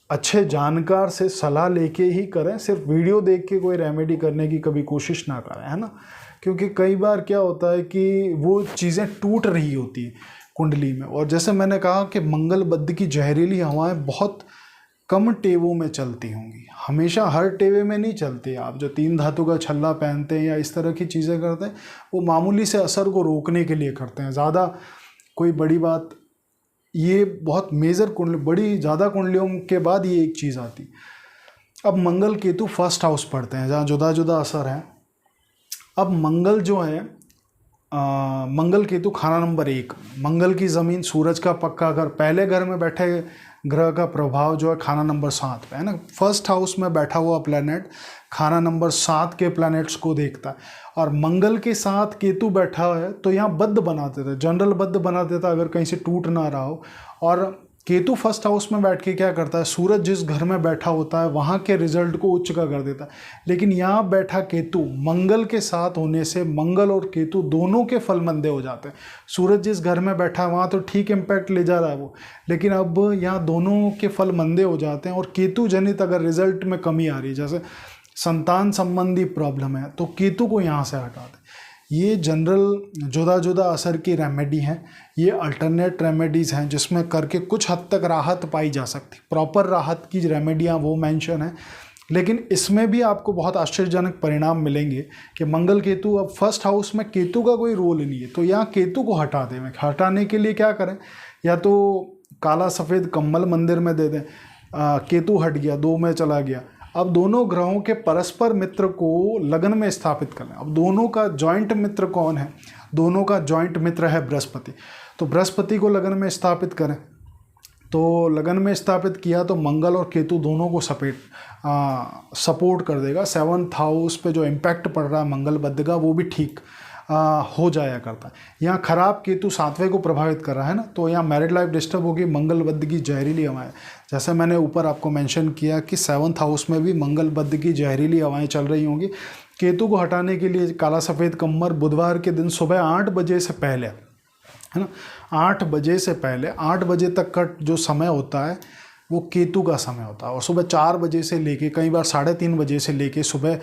Speaker 1: अच्छे जानकार से सलाह लेके ही करें, सिर्फ वीडियो देख के कोई रेमेडी करने की कभी कोशिश ना करें, है ना। क्योंकि कई बार क्या होता है कि वो चीज़ें टूट रही होती हैं कुंडली में, और जैसे मैंने कहा कि मंगल बद्ध की जहरीली हवाएं बहुत कम टेवों में चलती होंगी, हमेशा हर टेवे में नहीं चलती। आप जो 3 धातु का छल्ला पहनते हैं या इस तरह की चीज़ें करते हैं वो मामूली से असर को रोकने के लिए करते हैं, ज़्यादा कोई बड़ी बात। ये बहुत मेजर कुंडली, बड़ी ज़्यादा कुंडलियों के बाद ये एक चीज़ आती। अब मंगल केतु फर्स्ट हाउस पढ़ते हैं जहाँ जुदा जुदा असर है। अब मंगल जो है मंगल केतु खाना नंबर 1, मंगल की ज़मीन सूरज का पक्का घर, पहले घर में बैठे ग्रह का प्रभाव जो है खाना नंबर 7 पे है ना। फर्स्ट हाउस में बैठा हुआ प्लैनेट खाना नंबर 7 के प्लैनेट्स को देखता है, और मंगल के साथ केतु बैठा है तो यहाँ बद्ध बना देता है, जनरल बद्ध बना देता है अगर कहीं से टूट ना रहा हो। और केतु फर्स्ट हाउस में बैठ के क्या करता है, सूरज जिस घर में बैठा होता है वहाँ के रिजल्ट को उच्च का कर देता है। लेकिन यहाँ बैठा केतु मंगल के साथ होने से मंगल और केतु दोनों के फल मंदे हो जाते हैं। सूरज जिस घर में बैठा है वहाँ तो ठीक इम्पैक्ट ले जा रहा है वो, लेकिन अब यहाँ दोनों के फल मंदे हो जाते हैं, और केतु जनित अगर रिजल्ट में कमी आ रही है, जैसे संतान संबंधी प्रॉब्लम है, तो केतु को यहाँ से हटा दें। ये जनरल जुदा जुदा असर की रेमेडी हैं, ये अल्टरनेट रेमेडीज़ हैं जिसमें करके कुछ हद तक राहत पाई जा सकती। प्रॉपर राहत की रेमेडियाँ वो मेंशन है, लेकिन इसमें भी आपको बहुत आश्चर्यजनक परिणाम मिलेंगे कि मंगल केतु, अब फर्स्ट हाउस में केतु का कोई रोल नहीं है, तो यहाँ केतु को हटा दें। हटाने के लिए क्या करें, या तो काला सफ़ेद कम्बल मंदिर में दे दें, केतु हट गया, 2 में चला गया। अब दोनों ग्रहों के परस्पर मित्र को लगन में स्थापित कर लें। अब दोनों का जॉइंट मित्र कौन है, दोनों का जॉइंट मित्र है बृहस्पति, तो बृहस्पति को लगन में स्थापित करें। तो लगन में स्थापित किया तो मंगल और केतु दोनों को सपोर्ट कर देगा। 7th हाउस पे जो इम्पैक्ट पड़ रहा है मंगल बद्ध का वो भी ठीक हो जाया करता है। यहाँ खराब केतु 7वें को प्रभावित कर रहा है ना, तो यहाँ मैरिड लाइफ डिस्टर्ब होगी। मंगल बद्ध की जहरीली हवाएं, जैसे मैंने ऊपर आपको मेंशन किया कि 7th हाउस में भी मंगल बद्ध की जहरीली हवाएं चल रही होंगी। केतु को हटाने के लिए काला सफ़ेद कम्बल बुधवार के दिन सुबह 8 बजे से पहले, है ना, 8 बजे से पहले 8 बजे तक का जो समय होता है वो केतु का समय होता है, और सुबह 4 बजे से लेके कई बार 3:30 बजे से लेके सुबह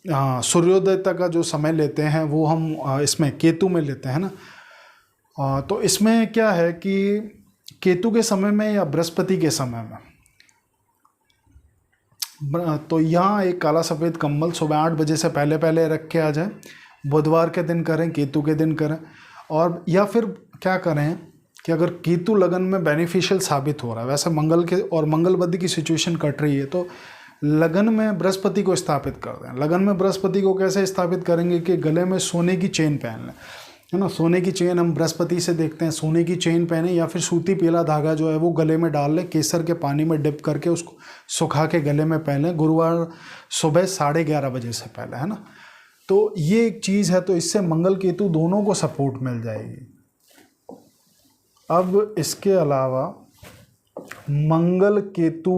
Speaker 1: सूर्योदय तक का जो समय लेते हैं वो हम इसमें केतु में लेते हैं ना। तो इसमें क्या है कि केतु के समय में या बृहस्पति के समय में, तो यहाँ एक काला सफ़ेद कम्बल सुबह 8 बजे से पहले पहले रख के आ जाए। बुधवार के दिन करें, केतु के दिन करें। और या फिर क्या करें कि अगर केतु लगन में बेनिफिशियल साबित हो रहा है, वैसे मंगल के और मंगल बद्ध की सिचुएशन कट रही है, तो लगन में बृहस्पति को स्थापित कर दें। लगन में बृहस्पति को कैसे स्थापित करेंगे कि गले में सोने की चेन पहन लें, है ना। सोने की चेन हम बृहस्पति से देखते हैं, सोने की चेन पहने, या फिर सूती पीला धागा जो है वो गले में डाल लें, केसर के पानी में डिप करके उसको सुखा के गले में पहन लें गुरुवार सुबह 11:30 बजे से पहले, है ना। तो ये एक चीज़ है, तो इससे मंगल केतु दोनों को सपोर्ट मिल जाएगी। अब इसके अलावा मंगल केतु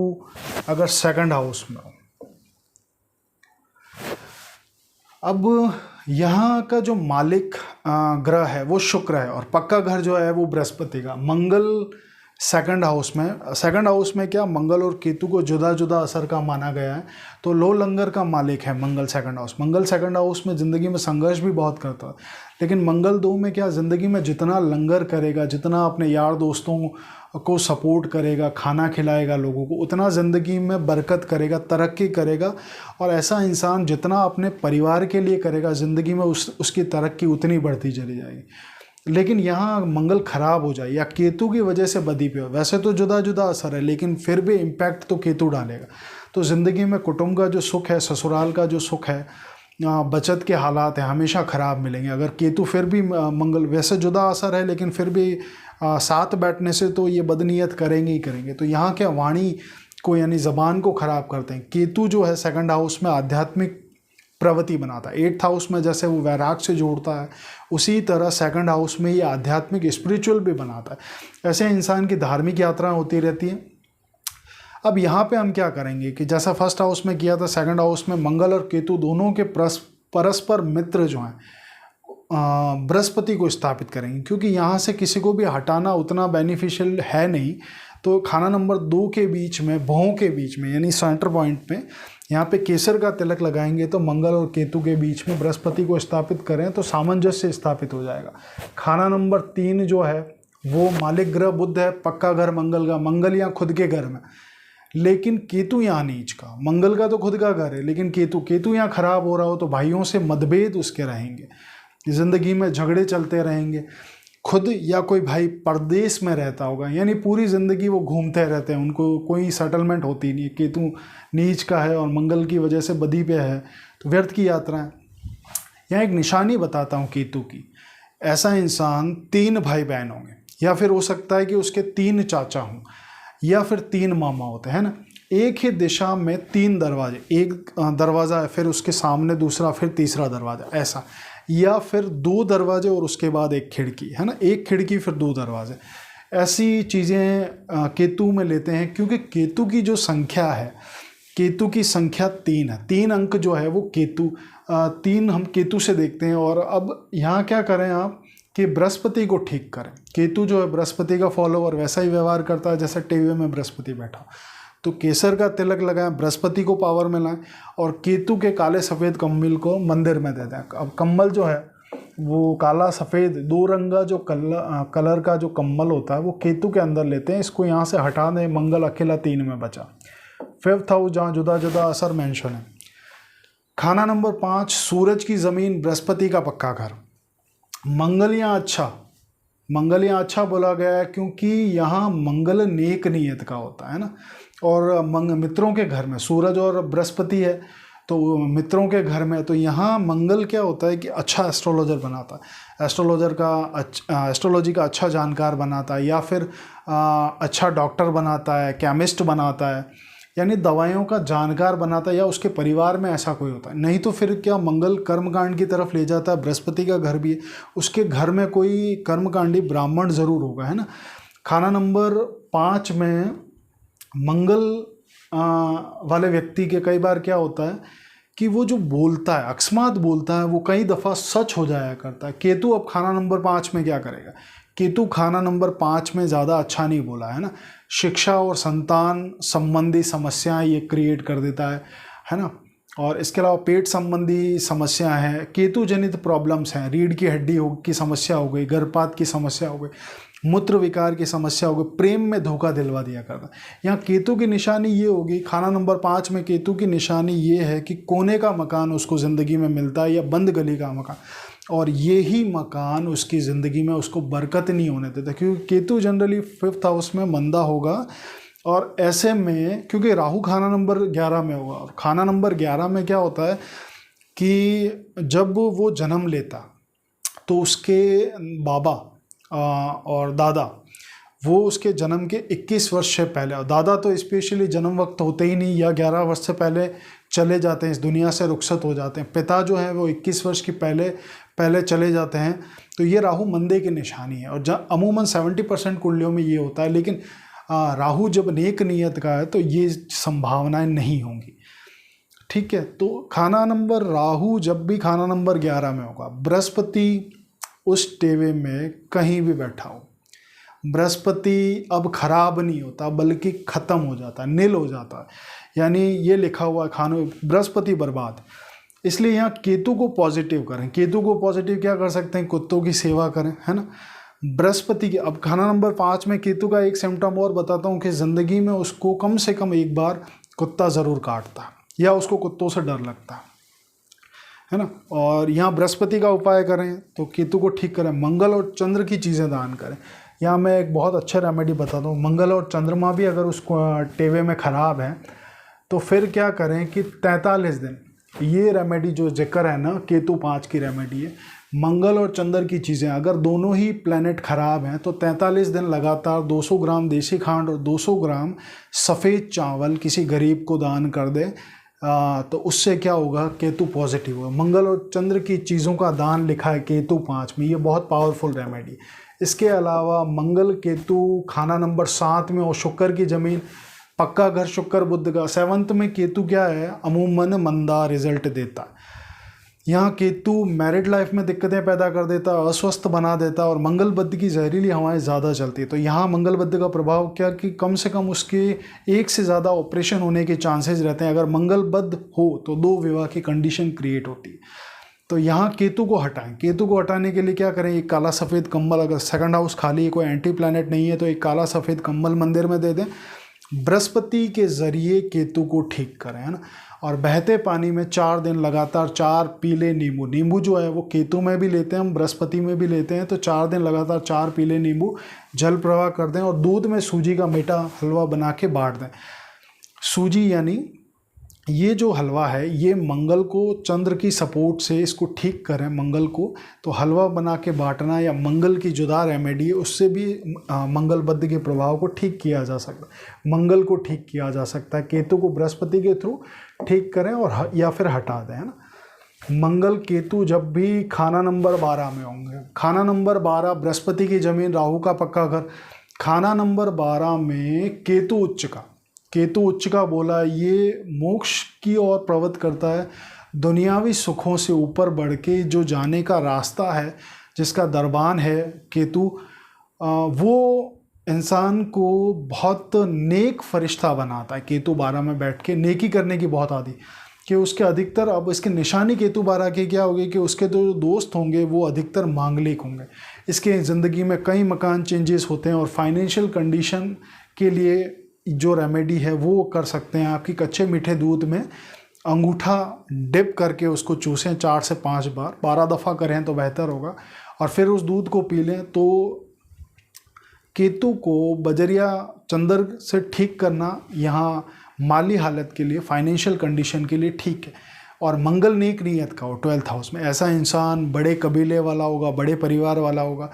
Speaker 1: अगर 2nd हाउस में हो, अब यहाँ का जो मालिक ग्रह है वो शुक्र है, और पक्का घर जो है वो बृहस्पति का। मंगल 2nd हाउस में, 2nd हाउस में क्या, मंगल और केतु को जुदा जुदा असर का माना गया है, तो लो लंगर का मालिक है मंगल 2nd हाउस। मंगल 2nd हाउस में ज़िंदगी में संघर्ष भी बहुत करता है, लेकिन मंगल 2 में क्या, ज़िंदगी में जितना लंगर करेगा, जितना अपने यार दोस्तों को सपोर्ट करेगा, खाना खिलाएगा लोगों को, उतना ज़िंदगी में बरकत करेगा, तरक्की करेगा। और ऐसा इंसान जितना अपने परिवार के लिए करेगा ज़िंदगी में उसकी तरक्की उतनी बढ़ती चली जाएगी। लेकिन यहाँ मंगल खराब हो जाए या केतु की वजह से बदी पे हो, वैसे तो जुदा जुदा असर है लेकिन फिर भी इम्पैक्ट तो केतु डालेगा, तो ज़िंदगी में कुटुंब का जो सुख है, ससुराल का जो सुख है, बचत के हालात हैं, हमेशा ख़राब मिलेंगे। अगर केतु फिर भी मंगल वैसे जुदा असर है लेकिन फिर भी साथ बैठने से तो ये बदनीयत करेंगे ही करेंगे। तो यहाँ क्या, वाणी को यानी ज़बान को ख़राब करते हैं। केतु जो है 2nd हाउस में आध्यात्मिक प्रवृत्ति बनाता है। 8th हाउस में जैसे वो वैराग से जोड़ता है, उसी तरह 2nd हाउस में ये आध्यात्मिक स्पिरिचुअल भी बनाता है। ऐसे इंसान की धार्मिक यात्राएं होती रहती हैं। अब यहाँ पे हम क्या करेंगे कि जैसा 1st हाउस में किया था, 2nd हाउस में मंगल और केतु दोनों के परस्पर मित्र जो हैं बृहस्पति को स्थापित करेंगे, क्योंकि यहाँ से किसी को भी हटाना उतना बेनिफिशियल है नहीं। तो खाना नंबर 2 के बीच में, भौं के बीच में, यानी सेंटर पॉइंट में यहाँ पे केसर का तिलक लगाएंगे तो मंगल और केतु के बीच में बृहस्पति को स्थापित करें तो सामंजस्य स्थापित हो जाएगा। खाना नंबर 3 जो है वो मालिक ग्रह बुध है, पक्का घर मंगल का, मंगल यहाँ खुद के घर में, लेकिन केतु यहाँ नीच का। मंगल का तो खुद का घर है, लेकिन केतु यहाँ खराब हो रहा हो तो भाइयों से मतभेद उसके रहेंगे, ज़िंदगी में झगड़े चलते रहेंगे। खुद या कोई भाई परदेश में रहता होगा, यानी पूरी ज़िंदगी वो घूमते रहते हैं, उनको कोई सेटलमेंट होती नहीं। केतु नीच का है और मंगल की वजह से बदी पे है, तो व्यर्थ की यात्राएं। यहाँ एक निशानी बताता हूँ केतु की। ऐसा इंसान 3 भाई बहन होंगे, या फिर हो सकता है कि उसके 3 चाचा हों, या फिर 3 मामा होते हैं ना। एक ही दिशा में 3 दरवाजे, एक दरवाज़ा है, फिर उसके सामने दूसरा, फिर तीसरा दरवाज़ा, ऐसा, या फिर 2 दरवाजे और उसके बाद एक खिड़की, है ना, एक खिड़की फिर 2 दरवाजे। ऐसी चीज़ें केतु में लेते हैं, क्योंकि केतु की जो संख्या है, केतु की संख्या 3 है। 3 अंक जो है वो केतु 3 हम केतु से देखते हैं। और अब यहाँ क्या करें आप कि बृहस्पति को ठीक करें। केतु जो है बृहस्पति का फॉलोवर, वैसा ही व्यवहार करता है जैसे टीवी में बृहस्पति बैठा। तो केसर का तिलक लगाएं, बृहस्पति को पावर में लाएं, और केतु के काले सफ़ेद कम्बल को मंदिर में दे दें। अब कम्बल जो है वो काला सफ़ेद 2 रंग का जो कलर का जो कम्बल होता है वो केतु के अंदर लेते हैं। इसको यहाँ से हटा दें, मंगल अकेला 3 में बचा। 5th हाउस जहाँ जुदा जुदा असर मेंशन है। खाना नंबर 5 सूरज की ज़मीन, बृहस्पति का पक्का घर। मंगल यहाँ अच्छा बोला गया है क्योंकि यहाँ मंगल नेक नियत का होता है ना, और मित्रों के घर में सूरज और बृहस्पति है तो मित्रों के घर में, तो यहाँ मंगल क्या होता है कि अच्छा एस्ट्रोलॉजर बनाता है, एस्ट्रोलॉजी का अच्छा जानकार बनाता है, या फिर अच्छा डॉक्टर बनाता है, केमिस्ट बनाता है, यानी दवाइयों का जानकार बनाता है, या उसके परिवार में ऐसा कोई होता है। नहीं तो फिर क्या मंगल कर्मकांड की तरफ ले जाता है। बृहस्पति का घर भी है, उसके घर में कोई कर्मकांडी ब्राह्मण ज़रूर होगा, है ना। खाना नंबर 5 में मंगल वाले व्यक्ति के कई बार क्या होता है कि वो जो बोलता है, अकस्मात बोलता है, वो कई दफ़ा सच हो जाया करता है। केतु अब खाना नंबर 5 में क्या करेगा? केतु खाना नंबर 5 में ज़्यादा अच्छा नहीं बोला है ना। शिक्षा और संतान संबंधी समस्याएं ये क्रिएट कर देता है ना। और इसके अलावा पेट संबंधी समस्या है, केतु जनित प्रॉब्लम्स हैं, रीढ़ की हड्डी की समस्या हो गई, गर्भपात की समस्या हो गई, मूत्र विकार की समस्या हो गई, प्रेम में धोखा दिलवा दिया करता। यहाँ केतु की निशानी ये होगी, खाना नंबर 5 में केतु की निशानी ये है कि कोने का मकान उसको ज़िंदगी में मिलता है, या बंद गली का मकान, और ये ही मकान उसकी ज़िंदगी में उसको बरकत नहीं होने देता, क्योंकि केतु जनरली 5th हाउस में मंदा होगा। और ऐसे में क्योंकि राहु खाना नंबर 11 में होगा, और खाना नंबर 11 में क्या होता है कि जब वो जन्म लेता तो उसके बाबा और दादा वो उसके जन्म के 21 वर्ष से पहले, और दादा तो स्पेशली जन्म वक्त होते ही नहीं, या 11 वर्ष से पहले चले जाते हैं, इस दुनिया से रुखसत हो जाते हैं। पिता जो है वो 21 वर्ष की पहले चले जाते हैं। तो ये राहु मंदे की निशानी है, और अमूमन 70% कुंडलियों में ये होता है। लेकिन राहु जब नेक नियत का है तो ये संभावनाएं नहीं होंगी, ठीक है। तो खाना नंबर राहु जब भी खाना नंबर 11 में होगा, बृहस्पति उस टेवे में कहीं भी बैठा हो, बृहस्पति अब खराब नहीं होता बल्कि ख़त्म हो जाता है, नील हो जाता है। यानी ये लिखा हुआ खाना बृहस्पति बर्बाद। इसलिए यहाँ केतु को पॉजिटिव करें। केतु को पॉजिटिव क्या कर सकते हैं? कुत्तों की सेवा करें, है ना। बृहस्पति की अब खाना नंबर 5 में केतु का एक सिम्टम और बताता हूँ कि ज़िंदगी में उसको कम से कम एक बार कुत्ता ज़रूर काटता है, या उसको कुत्तों से डर लगता है ना। और यहाँ बृहस्पति का उपाय करें तो केतु को ठीक करें। मंगल और चंद्र की चीज़ें दान करें। यहाँ मैं एक बहुत अच्छा रेमेडी बताता हूँ। मंगल और चंद्रमा भी अगर उसको टेवे में ख़राब है तो फिर क्या करें कि 43 दिन, ये रेमेडी जो जिक्र है ना, केतु 5 की रेमेडी है। मंगल और चंद्र की चीज़ें अगर दोनों ही प्लैनेट ख़राब हैं तो 43 दिन लगातार 200 ग्राम देसी खांड और 200 ग्राम सफ़ेद चावल किसी गरीब को दान कर दे। तो उससे क्या होगा, केतु पॉजिटिव होगा। मंगल और चंद्र की चीज़ों का दान लिखा है केतु 5 में, ये बहुत पावरफुल रेमेडी। इसके अलावा मंगल केतु खाना नंबर 7 में और शुक्र की ज़मीन, पक्का घर शुक्र बुध का। 7th में केतु क्या है, अमूमन मंदा रिजल्ट देता है। यहाँ केतु मैरिड लाइफ में दिक्कतें पैदा कर देता, अस्वस्थ बना देता, और मंगल बुध की जहरीली हवाएं ज़्यादा चलती है। तो यहाँ मंगल बुध का प्रभाव क्या कि कम से कम उसके 1 से ज़्यादा ऑपरेशन होने के चांसेस रहते हैं। अगर मंगल बुध हो तो 2 विवाह की कंडीशन क्रिएट होती है। तो यहाँ केतु को हटाएं। केतु को हटाने के लिए क्या करें, एक काला सफ़ेद कंबल, अगर 2nd हाउस खाली है, कोई एंटी प्लैनेट नहीं है, तो एक काला सफ़ेद कंबल मंदिर में दे दें। बृहस्पति के ज़रिए केतु को ठीक करें, है ना। और बहते पानी में 4 दिन लगातार 4 पीले नींबू, नींबू जो है वो केतु में भी लेते हैं हम, बृहस्पति में भी लेते हैं, तो 4 दिन लगातार 4 पीले नींबू जल प्रवाह कर दें और दूध में सूजी का मीठा हलवा बना के बांट दें। सूजी यानी ये जो हलवा है ये मंगल को चंद्र की सपोर्ट से इसको ठीक करें मंगल को, तो हलवा बना के बांटना या मंगल की जुदा रेमेडी है, उससे भी मंगल बुध के प्रभाव को ठीक किया जा सकता है, मंगल को ठीक किया जा सकता है। केतु को बृहस्पति के थ्रू ठीक करें और या फिर हटा दें, है ना। मंगल केतु जब भी खाना नंबर 12 में होंगे, खाना नंबर 12 बृहस्पति की जमीन, राहु का पक्का घर, खाना नंबर 12 में केतु उच्च का, केतु उच्च का बोला ये मोक्ष की ओर प्रवृत्त करता है। दुनियावी सुखों से ऊपर बढ़ के जो जाने का रास्ता है, जिसका दरबान है केतु, वो इंसान को बहुत नेक फरिश्ता बनाता है। केतु 12 में बैठ के नेकी करने की बहुत आदि कि उसके अधिकतर, अब इसकी निशानी केतु 12 की क्या होगी कि उसके जो दोस्त होंगे वो अधिकतर मांगलिक होंगे। इसके ज़िंदगी में कई मकान चेंजेस होते हैं और फाइनेंशियल कंडीशन के लिए जो रेमेडी है वो कर सकते हैं। आपकी कच्चे मीठे दूध में अंगूठा डिप करके उसको चूसें 4 से 5 बार, 12 दफ़ा करें तो बेहतर होगा, और फिर उस दूध को पी लें। तो केतु को बजरिया चंद्र से ठीक करना यहाँ माली हालत के लिए, फाइनेंशियल कंडीशन के लिए ठीक है। और मंगल नेक नीयत का हो 12th हाउस में, ऐसा इंसान बड़े कबीले वाला होगा, बड़े परिवार वाला होगा,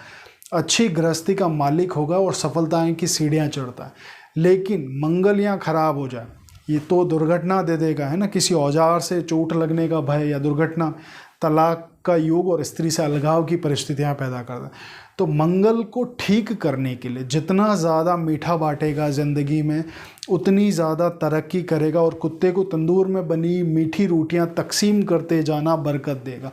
Speaker 1: अच्छी गृहस्थी का मालिक होगा और सफलताएं की सीढ़ियाँ चढ़ता है। लेकिन मंगल यहाँ खराब हो जाए ये तो दुर्घटना दे देगा, है ना। किसी औजार से चोट लगने का भय या दुर्घटना, तलाक का योग और स्त्री से अलगाव की परिस्थितियाँ पैदा करता है। तो मंगल को ठीक करने के लिए जितना ज़्यादा मीठा बांटेगा ज़िंदगी में उतनी ज़्यादा तरक्की करेगा, और कुत्ते को तंदूर में बनी मीठी रोटियां तकसीम करते जाना बरकत देगा।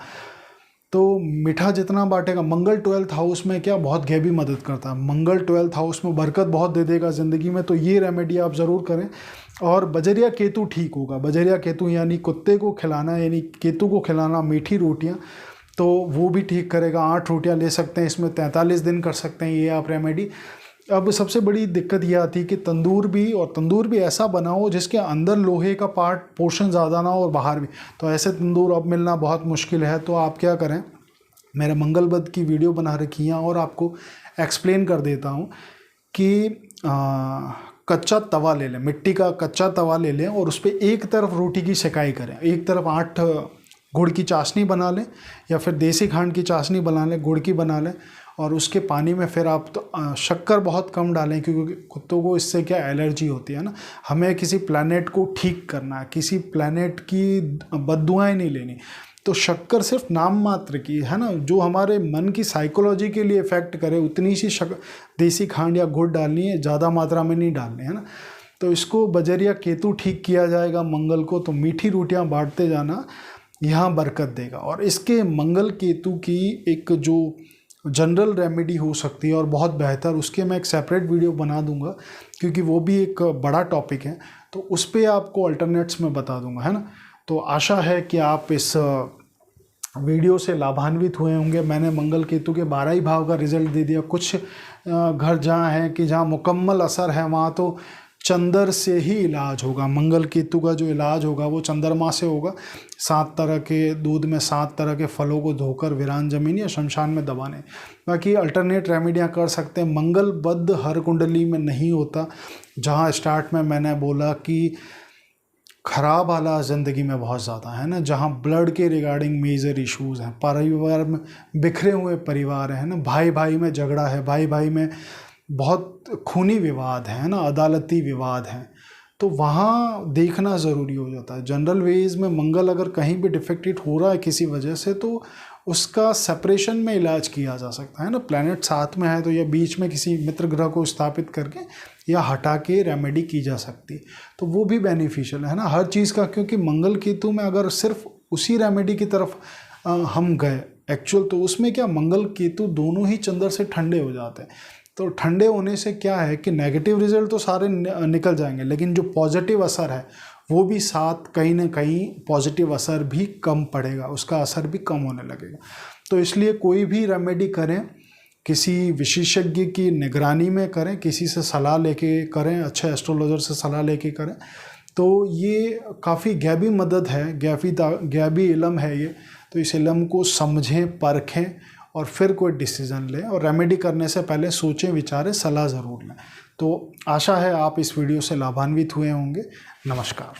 Speaker 1: तो मीठा जितना बांटेगा, मंगल 12th हाउस में क्या बहुत गहरी मदद करता है, मंगल 12th हाउस में बरकत बहुत दे देगा ज़िंदगी में। तो ये रेमेडी आप ज़रूर करें। और बजरिया केतु ठीक होगा, बजरिया केतु यानी कुत्ते को खिलाना, यानी केतु को खिलाना मीठी रोटियां, तो वो भी ठीक करेगा। 8 रोटियां ले सकते हैं, इसमें 43 दिन कर सकते हैं ये आप रेमेडी। अब सबसे बड़ी दिक्कत ये आती है कि तंदूर भी ऐसा बनाओ जिसके अंदर लोहे का पोर्शन ज़्यादा ना हो और बाहर भी, तो ऐसे तंदूर अब मिलना बहुत मुश्किल है। तो आप क्या करें, मेरे मंगल बुध की वीडियो बना रखी है और आपको एक्सप्लेन कर देता हूँ कि कच्चा तवा ले लें, मिट्टी का कच्चा तवा ले लें और उस पर एक तरफ रोटी की सेकाई करें, एक तरफ 8 गुड़ की चाशनी बना लें या फिर देसी खांड की चाशनी बना लें, गुड़ की बना लें, और उसके पानी में फिर आप तो शक्कर बहुत कम डालें, क्योंकि कुत्तों को इससे क्या एलर्जी होती है ना। हमें किसी प्लैनेट को ठीक करना है, किसी प्लैनेट की बद्दुआएं नहीं लेनी, तो शक्कर सिर्फ नाम मात्र की, है ना, जो हमारे मन की साइकोलॉजी के लिए इफ़ेक्ट करे उतनी सी देसी खांड या गुड़ डालनी है, ज़्यादा मात्रा में नहीं डालनी है ना। तो इसको बजरिया केतु ठीक किया जाएगा मंगल को, तो मीठी रोटियां बांटते जाना यहाँ बरकत देगा। और इसके मंगल केतु की एक जो जनरल रेमेडी हो सकती है और बहुत बेहतर, उसके मैं एक सेपरेट वीडियो बना दूंगा क्योंकि वो भी एक बड़ा टॉपिक है, तो उस पर आपको अल्टरनेट्स में बता दूंगा, है ना। तो आशा है कि आप इस वीडियो से लाभान्वित हुए होंगे। मैंने मंगल केतु के 12 ही भाव का रिजल्ट दे दिया। कुछ घर जहाँ है कि जहाँ मुकम्मल असर है वहाँ तो चंद्र से ही इलाज होगा। मंगल केतु का जो इलाज होगा वो चंद्रमा से होगा। 7 तरह के दूध में 7 तरह के फलों को धोकर वीरान जमीन या शमशान में दबाने। बाकी अल्टरनेट रेमेडियाँ कर सकते हैं। मंगल बुध हर कुंडली में नहीं होता। जहाँ स्टार्ट में मैंने बोला कि खराब हालात ज़िंदगी में बहुत ज़्यादा है ना, जहाँ ब्लड के रिगार्डिंग मेजर इश्यूज़ हैं, परिवार में बिखरे हुए परिवार हैं ना, भाई भाई में झगड़ा है, भाई भाई में बहुत खूनी विवाद है ना, अदालती विवाद हैं, तो तो वहाँ देखना ज़रूरी हो जाता है। जनरल वेज में मंगल अगर कहीं भी डिफेक्टेड हो रहा है किसी वजह से, तो उसका सेपरेशन में इलाज किया जा सकता है ना। प्लैनेट साथ में है तो या बीच में किसी मित्र ग्रह को स्थापित करके या हटा के रेमेडी की जा सकती, तो वो भी बेनिफिशियल है ना हर चीज़ का। क्योंकि मंगल केतु में अगर सिर्फ उसी रेमेडी की तरफ हम गए एक्चुअल, तो उसमें क्या मंगल केतु दोनों ही चंद्र से ठंडे हो जाते हैं। तो ठंडे होने से क्या है कि नेगेटिव रिजल्ट तो सारे निकल जाएंगे, लेकिन जो पॉजिटिव असर है वो भी साथ कहीं ना कहीं पॉजिटिव असर भी कम पड़ेगा, उसका असर भी कम होने लगेगा। तो इसलिए कोई भी रेमेडी करें किसी विशेषज्ञ की निगरानी में करें, किसी से सलाह लेके करें, अच्छे एस्ट्रोलॉजर से सलाह लेके करें, तो ये काफ़ी गैबी मदद है, गैबी इल्म है ये। तो इस इल्म को समझें, परखें और फिर कोई डिसीज़न लें, और रेमेडी करने से पहले सोचें, विचारें, सलाह ज़रूर लें। तो आशा है आप इस वीडियो से लाभान्वित हुए होंगे। नमस्कार।